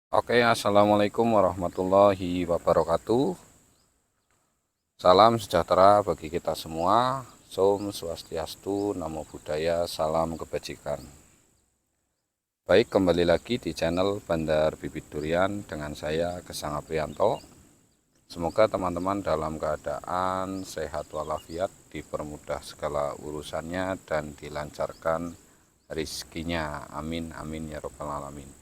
Oke, assalamualaikum warahmatullahi wabarakatuh. Salam sejahtera bagi kita semua. Om Swastiastu, Namo Buddhaya, salam kebajikan. Baik, kembali lagi di channel Bandar Bibit Durian dengan saya Gesang Aprianto. Semoga teman-teman dalam keadaan sehat walafiat, dipermudah segala urusannya dan dilancarkan rizkinya. Amin, amin ya robbal alamin.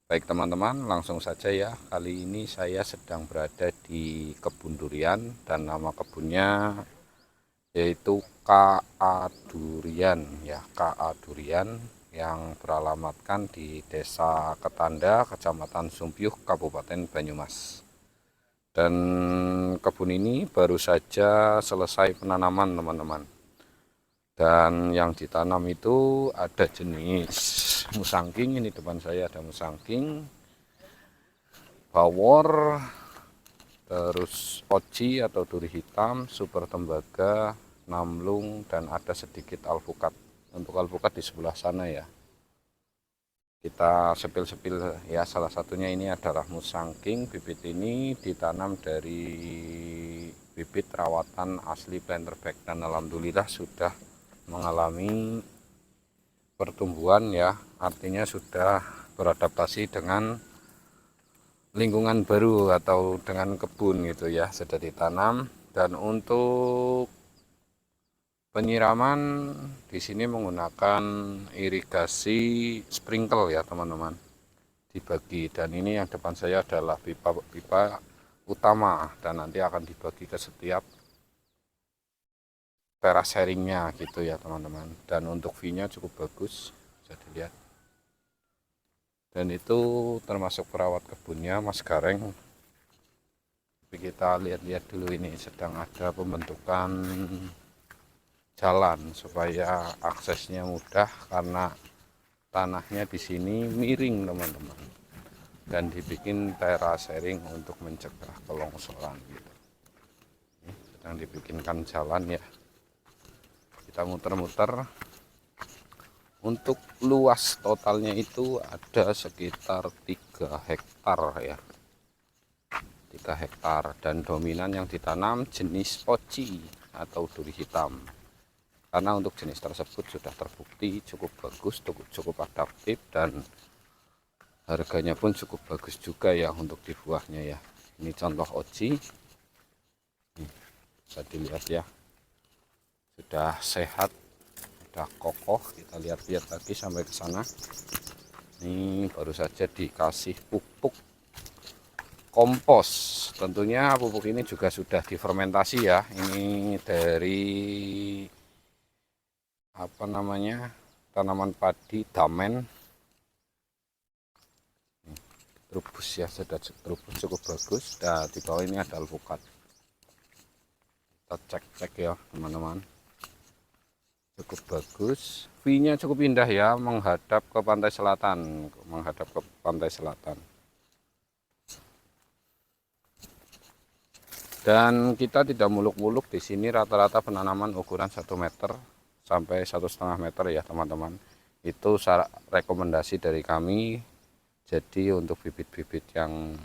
Baik teman-teman, langsung saja ya. Kali ini saya sedang berada di kebun durian dan nama kebunnya yaitu KA Durian ya, KA Durian yang beralamatkan di Desa Ketanda, Kecamatan Sumpyuh, Kabupaten Banyumas. Dan kebun ini baru saja selesai penanaman teman-teman. Dan yang ditanam itu ada jenis musangking, ini depan saya ada musangking, bawor, terus oji atau duri hitam, super tembaga, namlung, dan ada sedikit alpukat. Untuk alpukat di sebelah sana ya. Kita sepil-sepil ya, salah satunya ini adalah musangking. Bibit ini ditanam dari bibit rawatan asli planterback dan alhamdulillah sudah mengalami pertumbuhan ya, artinya sudah beradaptasi dengan lingkungan baru atau dengan kebun gitu ya, sudah ditanam. Dan untuk penyiraman di sini menggunakan irigasi sprinkle ya teman-teman, dibagi. Dan ini yang depan saya adalah pipa utama dan nanti akan dibagi ke setiap teras sharingnya gitu ya teman-teman. Dan untuk view-nya cukup bagus, bisa dilihat. Dan itu termasuk perawat kebunnya Mas Gareng. Tapi kita lihat-lihat dulu, ini sedang ada pembentukan jalan supaya aksesnya mudah karena tanahnya di sini miring teman-teman, dan dibikin terasering untuk mencegah kelongsoran gitu. Ini sedang dibikinkan jalan ya, kita muter-muter. Untuk luas totalnya itu ada sekitar 3 hektar ya, 3 hektar, dan dominan yang ditanam jenis poci atau duri hitam. Karena untuk jenis tersebut sudah terbukti cukup bagus, cukup adaptif, dan harganya pun cukup bagus juga ya untuk di buahnya ya. Ini contoh oji, bisa dilihat ya, sudah sehat, sudah kokoh. Kita lihat-lihat lagi sampai ke sana. Ini baru saja dikasih pupuk kompos. Tentunya pupuk ini juga sudah difermentasi ya. Ini dari apa namanya, tanaman padi damen, trubus ya, sudah trubus cukup bagus. Dan di bawah ini ada alpukat. Kita cek-cek ya teman-teman, cukup bagus. View-nya cukup indah ya, menghadap ke pantai selatan, menghadap ke pantai selatan. Dan kita tidak muluk-muluk, di sini rata-rata penanaman ukuran 1 meter sampai 1,5 meter ya teman-teman. Itu rekomendasi dari kami. Jadi untuk bibit-bibit yang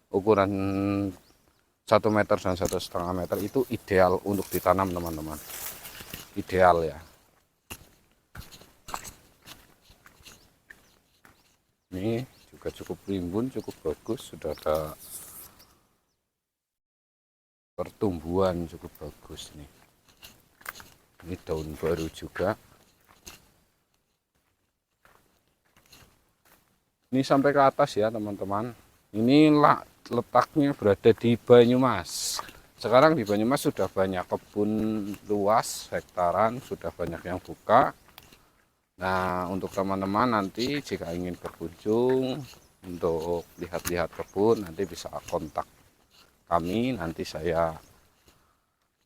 ukuran 1 meter dan 1,5 meter itu ideal untuk ditanam teman-teman, ideal ya. Ini juga cukup rimbun, cukup bagus, sudah ada pertumbuhan cukup bagus nih. Ini daun baru juga. Ini sampai ke atas ya teman-teman. Ini letaknya berada di Banyumas. Sekarang di Banyumas sudah banyak kebun luas, hektaran, sudah banyak yang buka. Nah, untuk teman-teman nanti jika ingin berkunjung untuk lihat-lihat kebun, nanti bisa kontak kami, nanti saya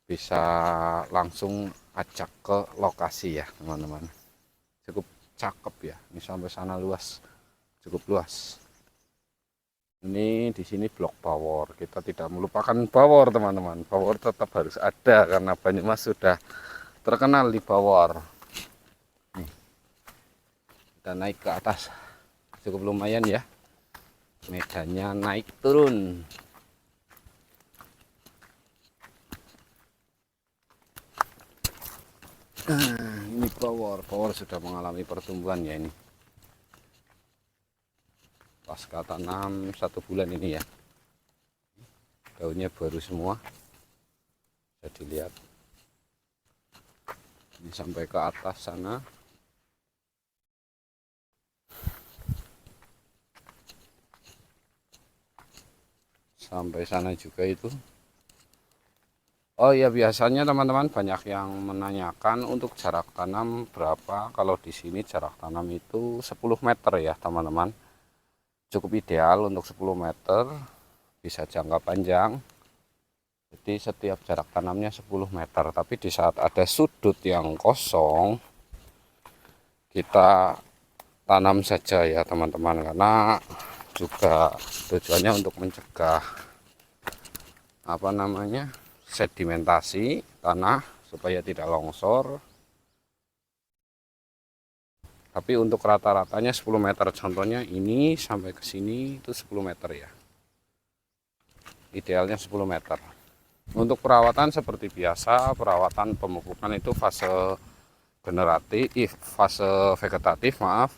bisa langsung ajak ke lokasi ya teman-teman. Cukup cakep ya, ini sampai sana luas, cukup luas. Ini di sini blok bawor, kita tidak melupakan bawor teman-teman. Bawor tetap harus ada karena Banyumas sudah terkenal di bawor. Nih, kita naik ke atas, cukup lumayan ya. medannya naik turun. Ini power sudah mengalami pertumbuhan ya ini. Pasca tanam 1 bulan ini ya. Daunnya baru semua. Bisa dilihat. Ini sampai ke atas sana. Sampai sana juga itu. Oh ya, biasanya teman-teman banyak yang menanyakan untuk jarak tanam berapa. Kalau di sini jarak tanam itu 10 meter ya teman-teman. Cukup ideal untuk 10 meter, bisa jangka panjang. Jadi setiap jarak tanamnya 10 meter. Tapi di saat ada sudut yang kosong, kita tanam saja ya teman-teman, karena juga tujuannya untuk mencegah sedimentasi tanah supaya tidak longsor. Tapi untuk rata-ratanya 10 meter, contohnya ini sampai ke sini itu 10 meter ya, idealnya 10 meter. Untuk perawatan seperti biasa, perawatan pemupukan itu fase vegetatif maaf.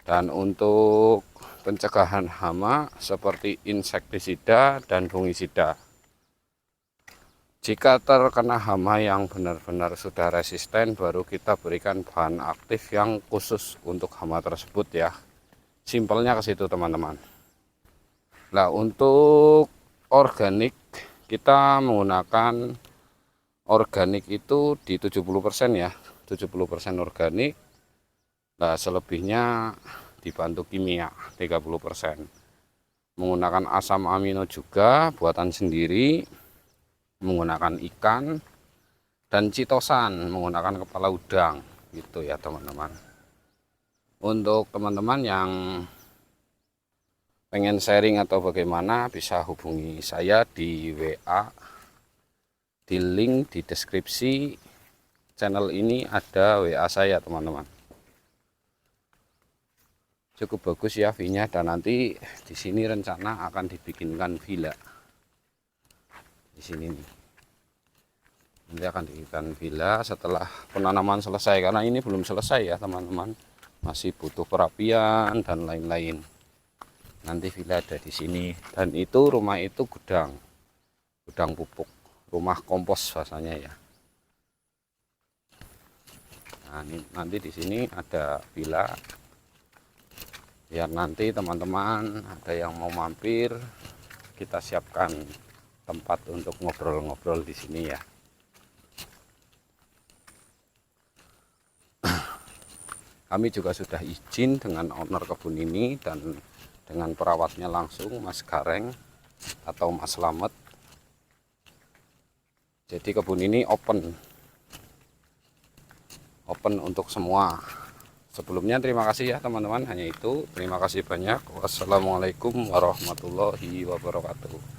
Dan untuk pencegahan hama seperti insektisida dan fungisida. Jika terkena hama yang benar-benar sudah resisten, baru kita berikan bahan aktif yang khusus untuk hama tersebut ya. Simpelnya ke situ teman-teman. Nah, untuk organik kita menggunakan organik itu di 70% ya. 70% organik. Nah, selebihnya dibantu kimia 30%. Menggunakan asam amino juga buatan sendiri. Menggunakan ikan dan citosan menggunakan kepala udang gitu ya teman-teman. Untuk teman-teman yang pengen sharing atau bagaimana, bisa hubungi saya di WA, di link di deskripsi channel ini ada WA saya teman-teman. Cukup bagus ya view-nya, dan nanti di sini rencana akan dibikinkan villa. Di sini nih nanti akan dibikin villa setelah penanaman selesai, karena ini belum selesai ya teman-teman, masih butuh perapian dan lain-lain. Nanti villa ada di sini, dan itu rumah itu gudang pupuk, rumah kompos bahasanya ya. Nah, ini nanti di sini ada villa, biar nanti teman-teman ada yang mau mampir, kita siapkan tempat untuk ngobrol-ngobrol di sini ya. Kami juga sudah izin dengan owner kebun ini dan dengan perawatnya langsung, Mas Gareng atau Mas Slamet. Jadi kebun ini open untuk semua. Sebelumnya terima kasih ya teman-teman, hanya itu. Terima kasih banyak. Wassalamualaikum warahmatullahi wabarakatuh.